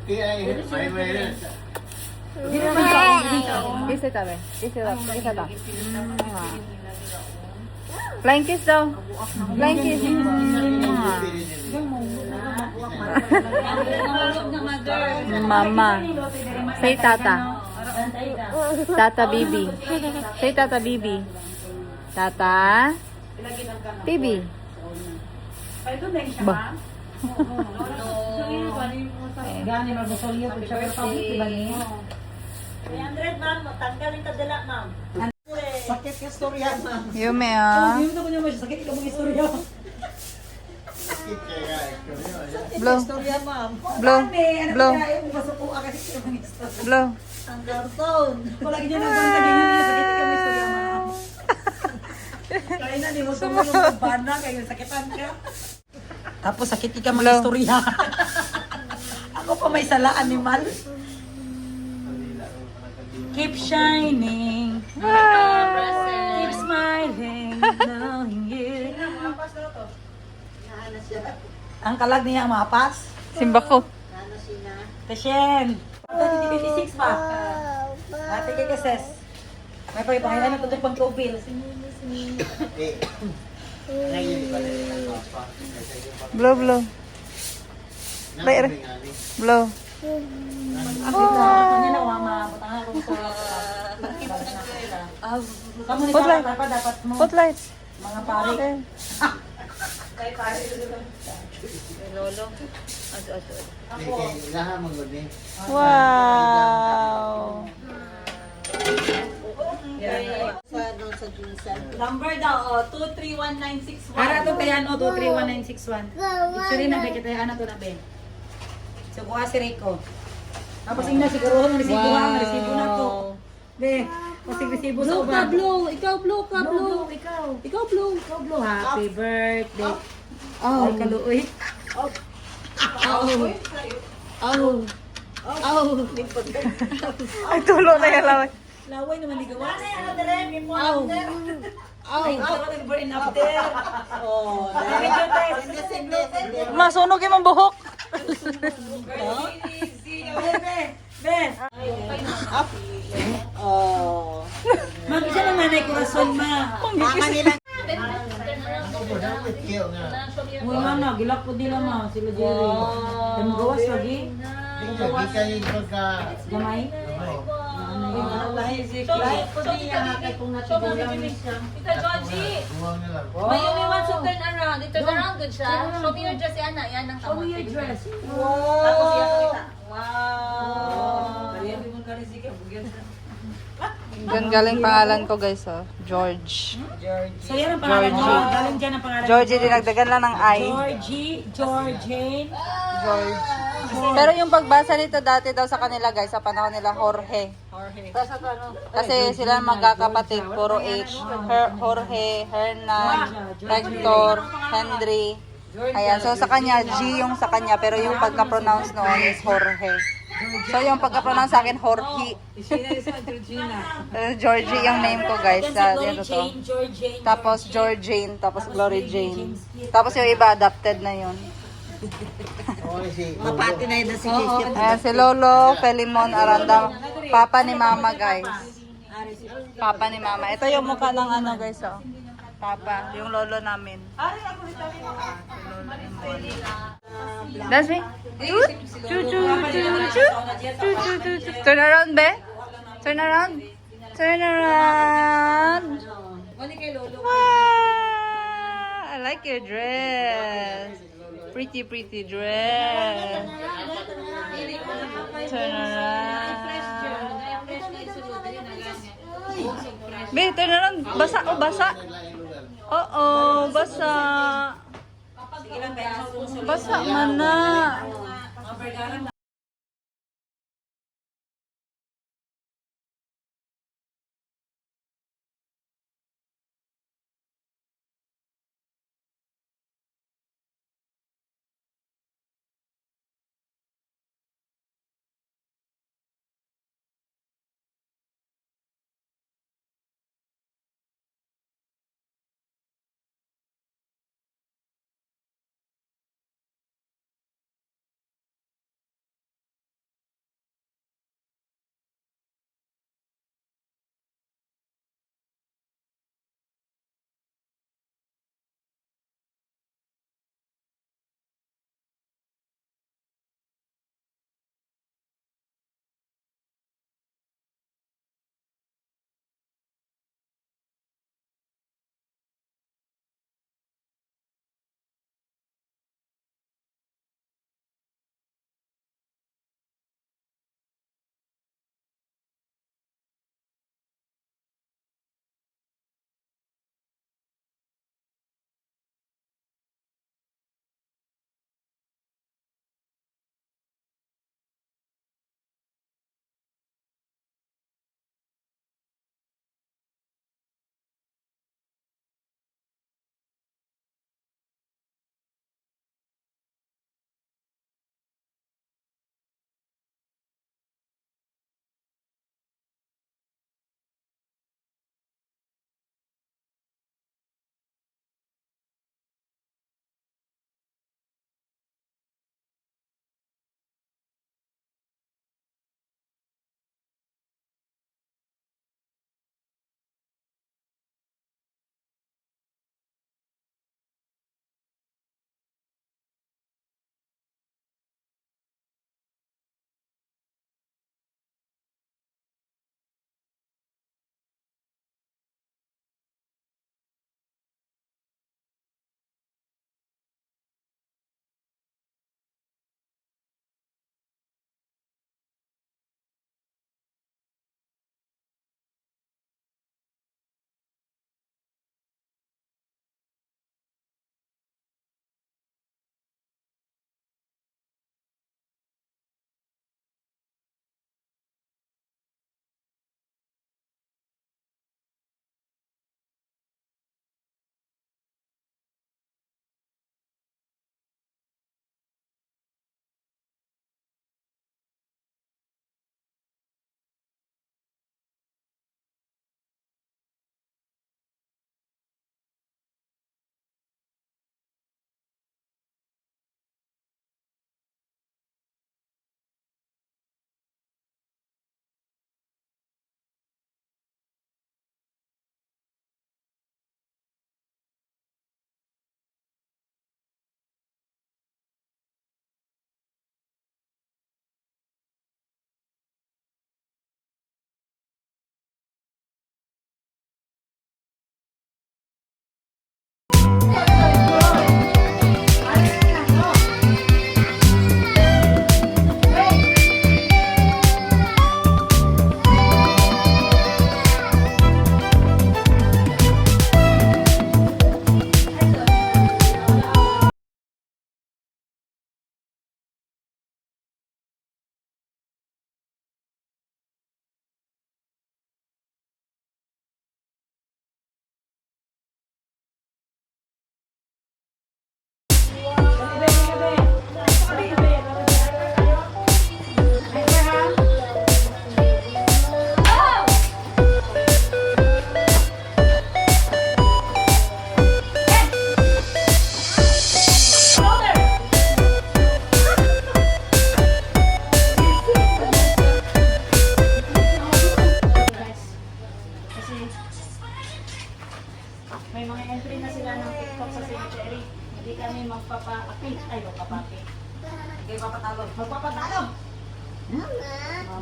Kiss it away. Kiss it up. Kiss it up. Flying kiss daw. Flying kiss. Mama. Say tata. Tata Bibi. Say tata Bibi. Tata. Bibi. Ba. Gani magbusolyo pag siya pero public diba niya? 300 ma'am, tanggalin ka dala ma'am. Sakit ka storya ma'am. Yume ah. Yung ko niya sakit ka mong istorya. Blow. Istorya ma'am. Blow. Blow. Masuko kasi ka mong istorya. Blow. Ang karton. Wala niya nang banta ganyan niya sakit ka mong istorya ma'am. Kaya na di mo tumulong sa bana kaya sakitan ka. Tapos sakit ka mong istorya. Ako pa may sala animal. Keep shining. Keep smiling. Knowing you. Ang kalag niya ang mapas. Simba ko. Tashen. 2026 pa. Ate kay Kases. May pagpapakailan na tutok pang tubil. Blow, blow. Later. Blow. Ang kita niya na mama. Butang ako sa kamu ni Spotlight. dapat mo Spotlight. mga pare. Lolo. Wow. Number daw, 2319661. Para to kaya no 231961. Actually na be kita ana to na be. So kuha si Rico. Tapos ina siguro ng resibo ha, resibo na to. Be, kasi resibo sa uban. Blow, ikaw blow ka, blow. Ikaw blow. Happy birthday. Oh, ay kaluoy. Ay, tulo na yan lang. Laway naman ligawan. Ano dire, may mo after. Ay, karoon burn after. Oh, Masunog yung buhok. Be. Oh. Mag-isa ng nanay ko rason ma. Uy mana, gilak po nila ma, sila Jerry. Ang gawas lagi. Gamay. Tita Georgie, may only one to turn around. It turn around good siya. Show me your dress, Yana. Yan ang Show me your kamot. dress. Tapos yan kita. Wow. Diyan galing pangalan ko guys, oh. George. So yan ang pangalan mo. Georgie. Galing dyan ang pangalan Georgie, dinagdagan lang ng I. Georgie, Georgiane. George. Pero yung pagbasa nito dati daw sa kanila guys, sa panahon nila Jorge. Kasi sila magkakapatid, puro H. Jorge, Hernan, Hector, Henry. Ayan, so sa kanya, G yung sa kanya, pero yung pagka-pronounce noon is Jorge. So yung pagka-pronounce sa akin, Jorge. Georgie yung name ko guys. Dito to. Tapos Georgiane, tapos Glory Jane. Tapos yung iba, adopted na yun. Mapati na yun na si Kikit. Ayan, si Lolo Felimon Aranda, papa ni Mama guys. Papa ni Mama. Ito yung mukha ng ano guys, oh. Papa, yung lolo namin. That's me. Turn around, be. Turn around. Turn around. Wow, I like your dress. Pretty, pretty dress. Turn around. Be, turn around. Basa, oh, basa. Oo, basa. Basa man na.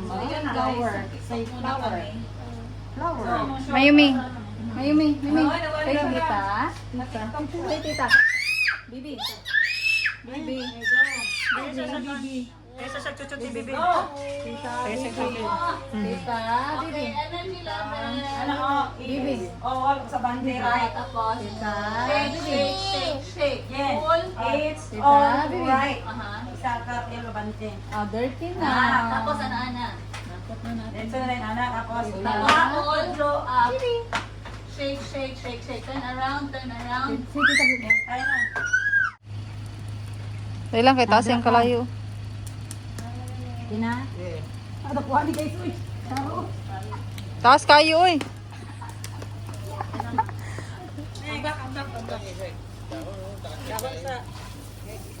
Flower. Say flower. Flower. Mayumi. Mayumi. Say tita. Say tita. Bibi. Bibi. Bibi. Kesa sa chuchot si Bibi. Tita. Bibi. Tita. Bibi. Energy level. Ano, oh. Bibi. Oo, sa bandera. Right, tapos. Tita. Shake. Yes. Pull. It's Tita, all Bibi. right. Aha. Isa ka, pero bante. Ah, dirty na. Tapos ana. Then, so rin, anak, tapos. Tapos pull, draw up. Shake. Turn around. Say tita Bibi. Kaya na. Dahil lang kay taas yung kalayo. Tina? Ano po, hindi guys, uy. Taro. Taas kayo, oy.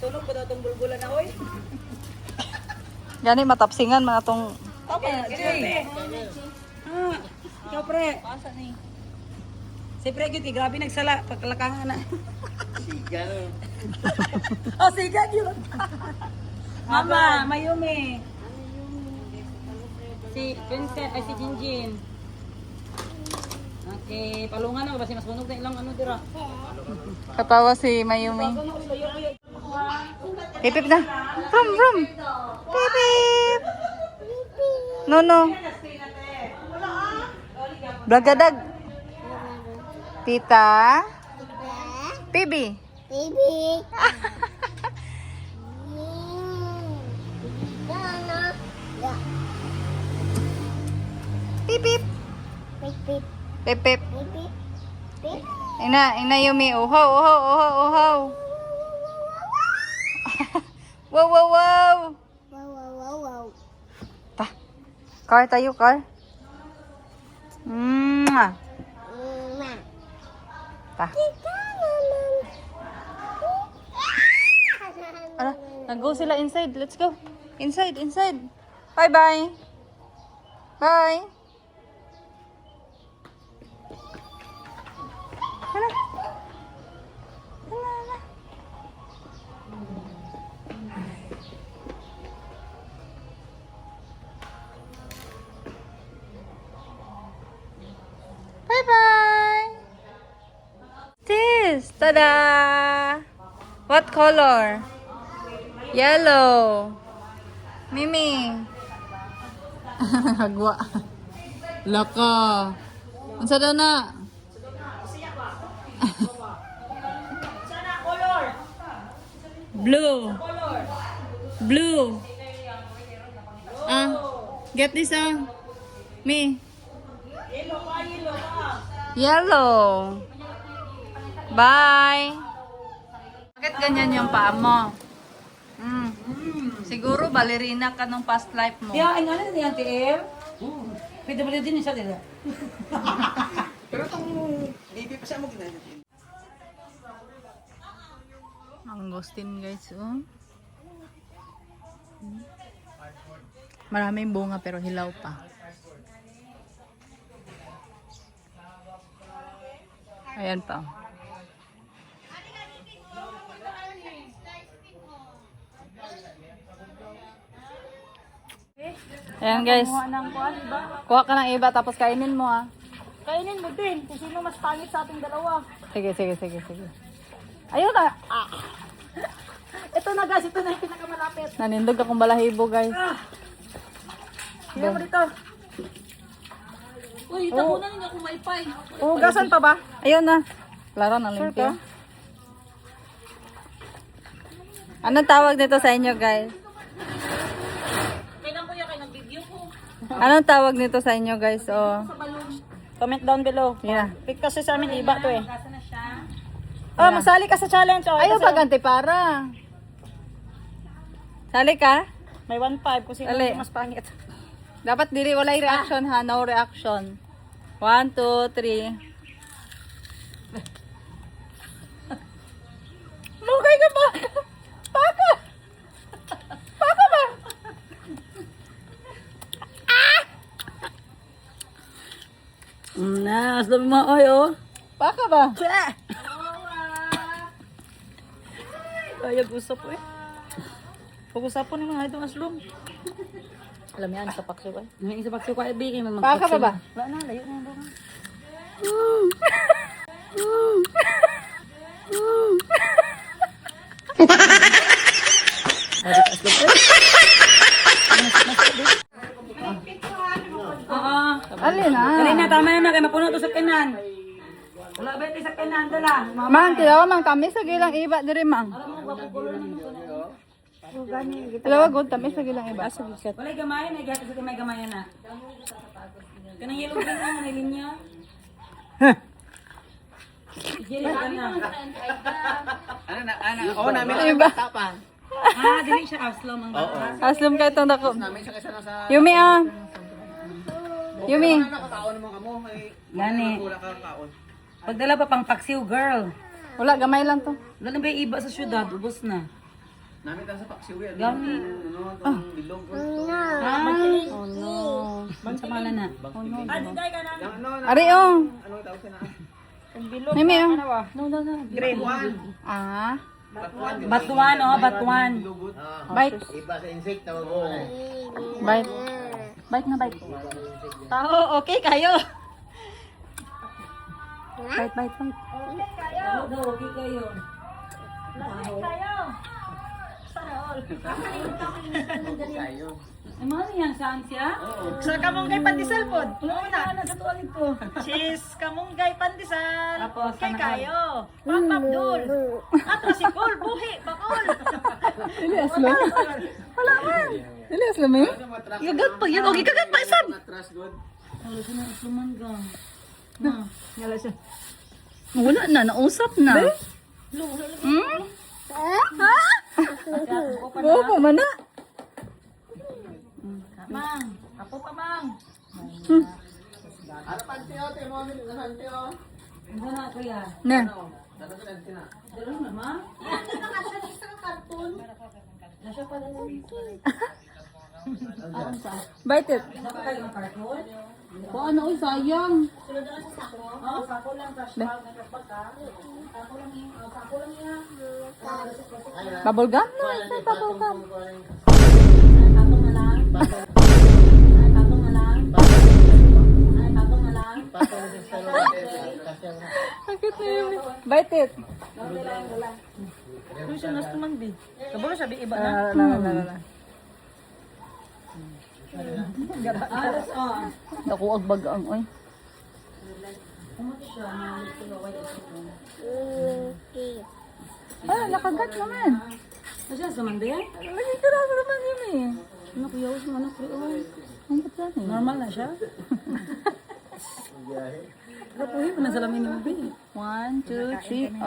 Tulog ko daw itong bulbulan na, uy. Gani matapsingan mga tong Ikaw, pre. Si pre, yun, grabe nagsala. Pagkalakangan na. Siga. Oh, siga yun. Mama, Mayumi. Si Vincent, ay si Jinjin. Okay, palungan na. Basi mas bunog na ilang ano dira. katawa si Mayumi. Pipip na. Rum. Pipip. No. Blagadag. Tita. Bibi. Pipip. Pipip. Ina Yumi. Uhaw. Wow. Ta. Car tayo, car. Ta. Ala, nag-go sila inside. Let's go. Inside. Bye. Bye. Hala. Bye. This. Tada. What color? Yellow. Mimi. Hagwa. Laka. Unsa daw na? Blue. Get this Me. Yellow. Bye. Bakit ganyan yung paa mo? Siguro ballerina ka nung past life mo. Kaya, ano na niya, TL? Pwede mo din siya, dila. Pero itong baby pa siya mo ginagawa. Mangosteen guys, oh. Maraming bunga pero hilaw pa. Ayan pa. Ayan guys. Kuha ka ng iba tapos kainin mo Kainin mo din kung sino mas pangit sa ating dalawa. Sige. Ayun na. Ito na guys, ito na yung pinakamalapit. Nanindog akong balahibo guys. Tingnan mo dito. Uy, tabunan niyo kung may pie. Hugasan pa ba? Ayun na. Klaro na limpyo. Anong tawag nito sa inyo guys? Kailan kuya kayo nag-video ko? Anong tawag nito sa inyo guys? Oh. Comment down below. Yeah. Pick kasi sa amin iba to eh. Oh, masali ka sa challenge. Oh, Ayaw kasi paganti para. Sali ka? may 1.5 kung sino Dali. yung mas pangit. Dapat dili walay reaction ha, no reaction. 1, 2, 3. Mukay ka ba? Paka! Paka ba? Na, aslam mo oy oh. Paka ba? Ayag usap eh. Pag-usapon yung mga itong aslum. Alam yan, sa pakso ko. Ngayon sa pagsuko ay bigay mo Baka ba ba? Wala na, layo na yung bunga. Oo. Alin na? Dali na, tama na kay mapuno to sa kanan. Wala ba ito sa kanan, dala? Mang, tilawa mang tamis sa gilang iba diri mang. Tilawa good tamis sa gilang iba. Walay gamay, may gata sa may gamay na. Kanang yellow green na, may linya. Sige, ka na. Ano na, ano? Oo, namin na Iba. tapang. Ah, dili siya aslom ang bata. Aslum kay tong dako. Namin siya kasi nasa... Yumi ah. Yumi. Nakakaon mo ka mo. Gani. Wala kang kaon. Pagdala pa pang paksiw, girl. Wala gamay lang to. Wala na ba yung iba sa syudad? Ubus na. Namin tayo sa paksiw yan. Gani. Ano, itong bilog. Oh no. Mansamala na. Ano, Ari oh. anong tawag siya na? Yumi oh. Grade 1. Ah. Batuan, oh, batuan. Bite. Iba sa insect, tawag mo. Bite. Bite na bite. Tao, okay kayo. Bite, bite, bite. Daw, okay kayo. Kayo. Ay, mga yan, saan siya? Sa kamunggay pandesal po. Wala na, sa tuwalid ko. Cheese, kamunggay pandesal. Tapos, Kay sana kayo. Pang Abdul. At Rasikol, buhi, bakol. Dili aslum. Wala man. Dili aslum eh. Gagat pa yan. Okay, gagat pa isab. Trust God. Wala siya na isluman ka. Wala siya. Wala na, nausap na. Hmm? Ha? Oo pa man na. Mang, apo pa mang. Ano pantiyo, Timon? Nasantiyo? Ano na, kuya? Na. Dalo na, ma? Bite it. Dapat kayo ang karton? O ano oy sayang. Oo, sako lang. Bubble gum? No, it's not bubble gum. Katong na lang. Katong na lang. Katong na lang. Sakit na yun. Bite it. Ano siya nas naman, bi? Kabalo sabi iba na. Alas, oh. Ako agbagang oy. Ah, nakagat naman. Ano siya, sumanda yan? Lagi ka na naman yun eh. Ano, kuya, usman ano, kuya, oh. Ang ba't yan eh? Normal na siya? Kapuhin mo na sa lamin ng bi. 1, 2, 3.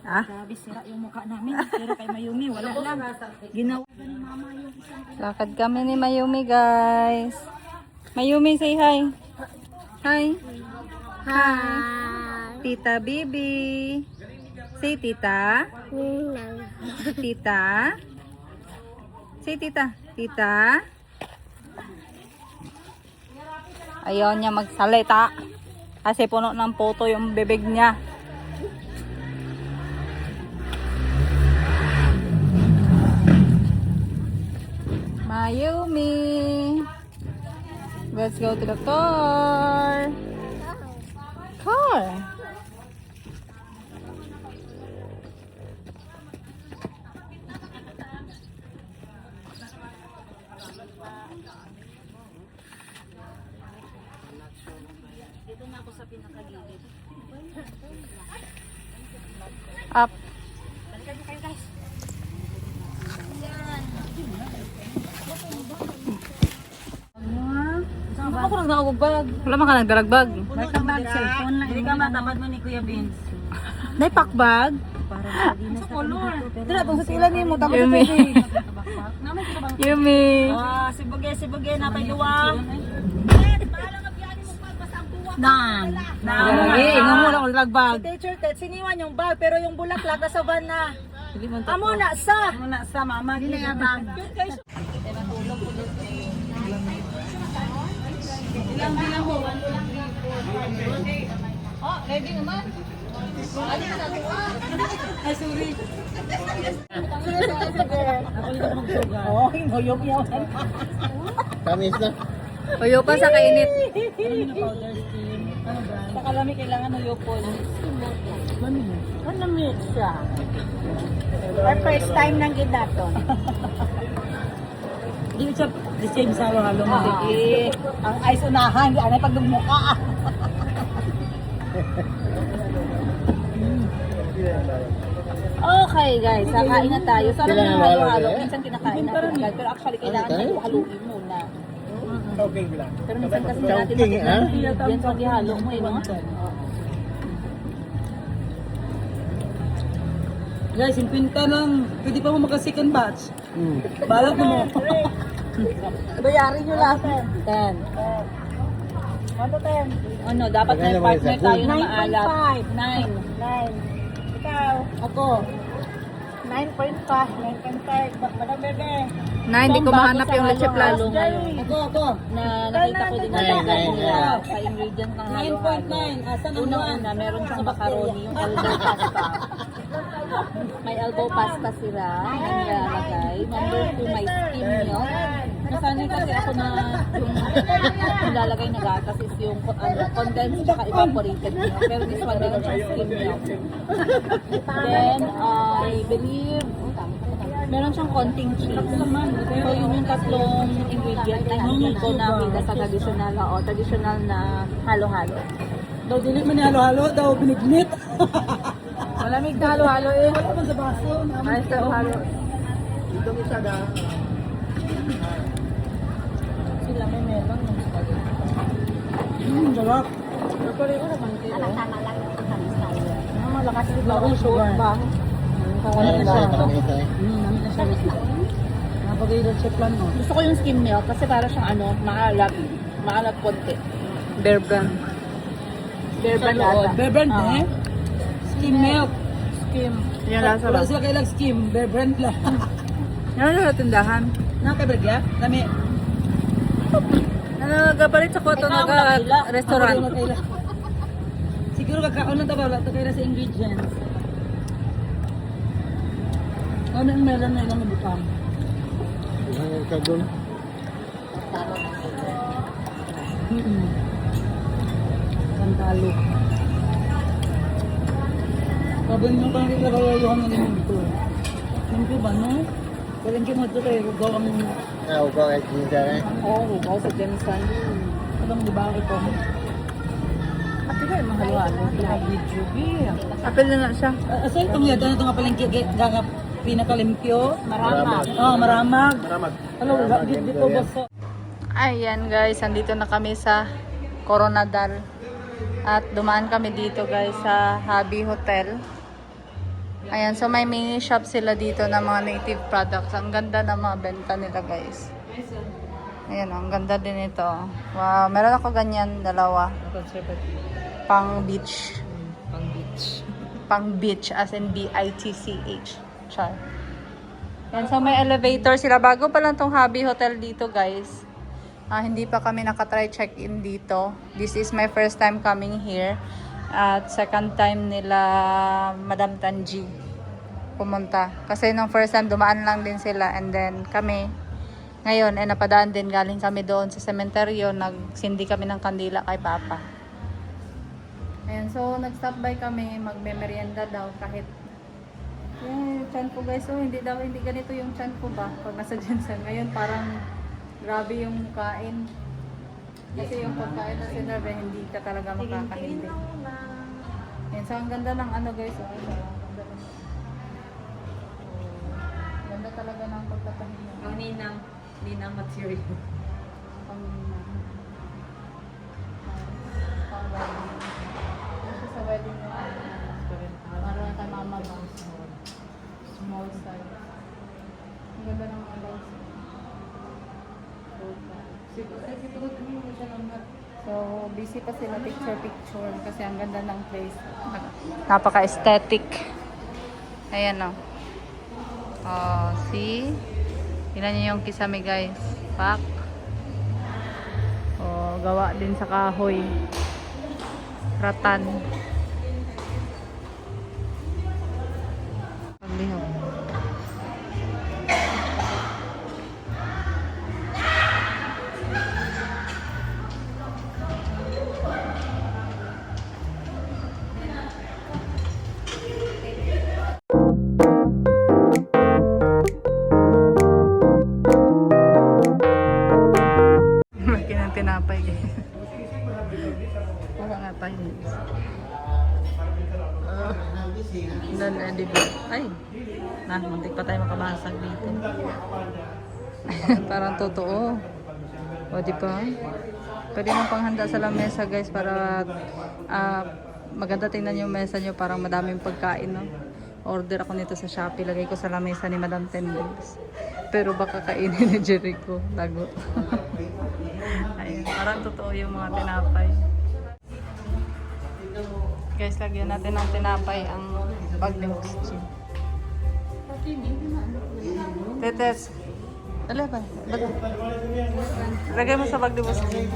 Ah. Grabe, sira yung mukha namin. Pero kay Mayumi, wala lang. Ginawa. Lakad kami ni Mayumi, guys. Mayumi, say hi. Hi. Hi. Tita Bibi. Say tita. Tita. Say tita. Tita. Ayaw niya magsalita. Kasi puno ng photo yung bibig niya. Mayumi. Let's go to the car. Car. Up. Saan ako nagdakagugbag? Wala man ka nagdalagbag. Welcome back, cellphone lang. Hindi ka matamad mo ni Kuya Vince. Naipakbag. Sa color. Tira, itong sa tila niyo mo. Yumi. Yumi. Ah, sibuge, napay duwang. Nang. Lagi, ingon mo lang dalagbag. Teacher Ted, siniwan yung bag, pero yung bulaklak nasa van na. Amo na sa. Ano na sa mama? Ginayabang. Oh, ready naman. Ay, sorry. Ako yung magsugar. Oo, hinuyok yun. Tamis na. Tuyo pa sa kainit. Ano yung powder steam? Ano brand? Sa kalami kailangan ng yupol. Manamit siya. Our first time nang gidaton. Hindi siya the same sa halo mo. Ang ice unahan, di anay pagdumuka. Okay guys, kakain na tayo. Sarap Kailangan yung halo-halo. halo, eh. Minsan kinakain natin agad. Pero actually kailangan Ano, haluin muna. Choking lang. Pero minsan kasi natin Choking, ha? ingredients pag ihalo mo eh, no? Guys, 50 lang. Pwede pa mo maka-second batch. Balak mo. Bayarin nyo lang. 10. 1 to 10. Ano, dapat may Magkano ba partner isa? tayo na maalap. 9. 9. Ikaw. Ako. 9.5. 9.5. Madam Bebe. Na, hindi ko mahanap yung leche plan. Ako. Na nakita ko din Nine, nine, nila sa ingredients ng halo-halo. 9.9. Asan ang Unang-una, meron siyang macaroni, yung elbow pasta. May elbow pasta sila na nilalagay. Number 2, may skim milk. Nasanay kasi ako na yung nilalagay na gatas is yung condensed at evaporated milk. Pero this one, meron siyang skim milk. Then, I believe, meron siyang konting cheese. So, yun yung tatlong ingredient na hindi ko nakita sa traditional o traditional na halo-halo. Daw dilit man ni halo-halo, daw binignit. Malamig na halo-halo eh. Wala man sa baso. Ayos na halo. Itong isa na. Sila may melon. Sarap. Pero pareho naman kayo. Tama lang yung katamis tayo. Malakas yung Bagong sugar. ba? Meron tayo, marami tayo. Namin na siya. Napag-iidad siya plan mo. Gusto ko yung skim milk kasi para siyang maalat. Maalat konti. Bear brand. Bear brand ata. Bear brand eh. Skim milk. Skim. Yan lasa Wala lang. sila kailang skim. Bear brand lang. Yan sa tindahan. Nakabag ya? Dami. Nagapalit sa koto restaurant. Siguro kakaon lang tayo. Wala tayo sa ingredients. Ano yung melon na ilang bukang? Ang kagul. Santalo. Sabi mo kang nilalayohan na naman ito. Hindi ba no? Walang kimoto kayo. Hugaw ang... Ah, ugaw ay ginger eh. Oo, hugaw sa Jensen. Alam di ba ito? At ito yung mga halo-halo. Video. Apel na na siya. Asa itong yata na itong palengke ganga pinakalimpyo? Maramag. Oh, maramag. Maramag. Ano, dito baso. Ayan guys, andito na kami sa Coronadal. At dumaan kami dito guys sa Habi Hotel. Ayan, so may mini shop sila dito ng mga native products. Ang ganda ng mga benta nila guys. Ayan, ang ganda din ito. Wow, meron ako ganyan, dalawa. Pang beach. Pang beach as in B-I-T-C-H. Char. Yan, so may elevator sila. Bago pa lang tong Habi Hotel dito guys. Hindi pa kami nakatry check-in dito. This is my first time coming here. At second time nila Madam Tanji pumunta. Kasi nung first time dumaan lang din sila. And then kami ngayon napadaan din, galing kami doon sa sementeryo. Nagsindi kami ng kandila kay Papa. Ayan, so nag-stop by kami. Magme-merienda daw kahit chan ko guys. So hindi ganito yung chan ko ba pag nasa Jensen. Ngayon parang grabe yung kain. Kasi yung pagkain na sinerve, hindi ka talaga makakahindi. Yan, so ang ganda ng ano guys. Ganda talaga ng pagkakahinga. Ang ninang material. Pang-ninang. Pang-wedding. Kasi sa wedding mo, meron kay mama ba? Small size. Ang ganda ng mga guys. So, busy pa sila picture kasi ang ganda ng place. Napaka-aesthetic. Ayan o. Oh, see? Tingnan niyo yung kisame guys. Pak. Oh, gawa din sa kahoy. Ratan. tinapay guys. Kuha nga tayo. Ay, muntik pa tayo makabasag dito. Parang totoo. O, di ba? Pwede nang panghanda sa lamesa guys para maganda tingnan yung mesa nyo. Parang madaming pagkain, no? Order ako nito sa Shopee. Lagay ko sa lamesa ni Madam Tendigs. Pero baka kainin ni Jericho. Lagot. Ayun, parang totoo yung mga tinapay. Guys, lagyan natin ng tinapay ang bag ni Boss G. Tetes. Ala ba? Lagay mo sa bag ni Boss G.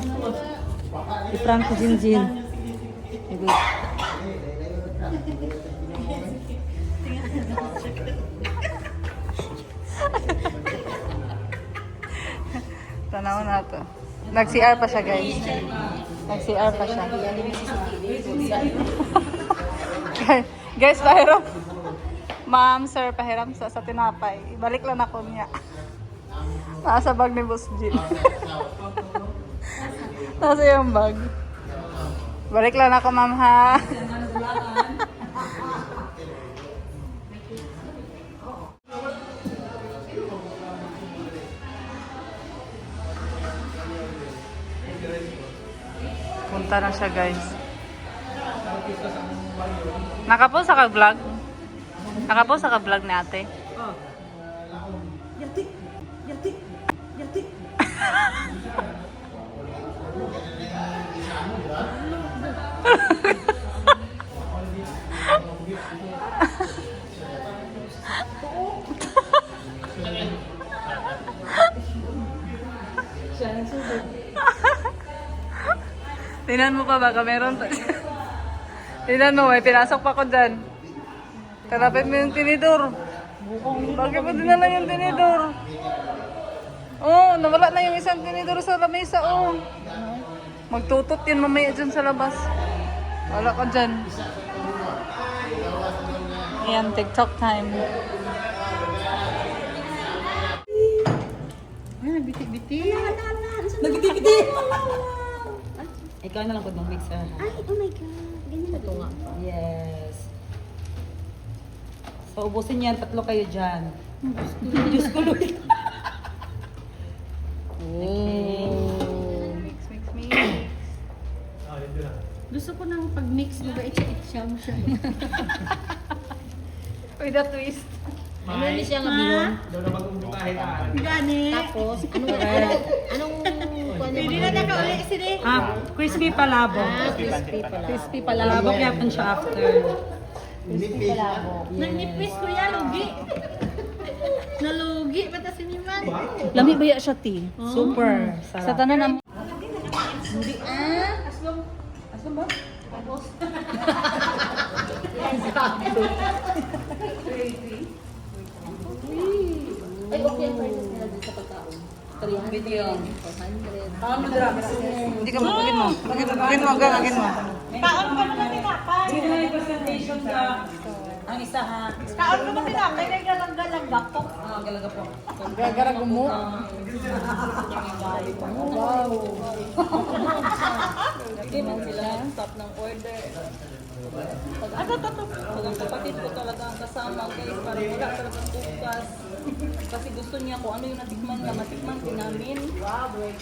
I-prank ko Jinjin. Tanaw na to. Nag-CR pa siya guys. Nag-CR pa siya. Guys, pahiram. Ma'am, sir, pahiram sa tinapay. Ibalik lang ako niya. Nasa bag ni Boss G. Nasa yung bag. Balik lang ako, ma'am, ha? Punta na siya, guys. Nakapost ka vlog? Nakapost ka vlog ni ate? Yati! Yati! Yati! Tingnan mo pa baka meron pa. Tingnan mo, may pinasok pa ko dyan. Tarapin mo yung tinidor. Bakit mo dinala yung tinidor? Oh, nawala na yung isang tinidor sa lamesa, oh. Magtutot yan mamaya dyan sa labas. Wala ka dyan. Ayan, TikTok time. Ay, nagbiti-biti. Nagbiti-biti! Ikaw na lang po ng mix, Ay, oh my God. Ganyan na nga. Yes. So, ubusin yan. 3 kayo dyan. Diyos ko, Lord. Mix. Gusto ko nang pag-mix mo ba itcha-itcha mo siya. With a twist. Ano ni siya nga bihon? Daw na mag-umbutahe ka. Gani. Tapos, anong Pwede na naka-uli sila. Crispy palabok. crispy pala. Crispy palabok. Yapon siya after. Nanipis ko yan, lugi. Nalugi, bata siniman. Lami ba ya siya, ti? Super. Sa Sarap. tanan ang... Ay, okay ang prices nila dun sa pagkaon. 300, 400. Hindi ka magagin mo. Agin mo, agin mo. Kaon ka naman tinapay. Sino na yung presentation ka? Ang isa ha. Kaon ka naman tinapay. Kaya galang-galang bako. Galang po. Gagarag mo. Lagi man sila, stop ng order. Pag ang kapatid ko talaga ang kasama, guys, para wala talagang bukas. Kasi gusto niya kung ano yung natikman niya, matikman din namin. Wow, very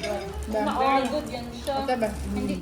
good yan siya. Hindi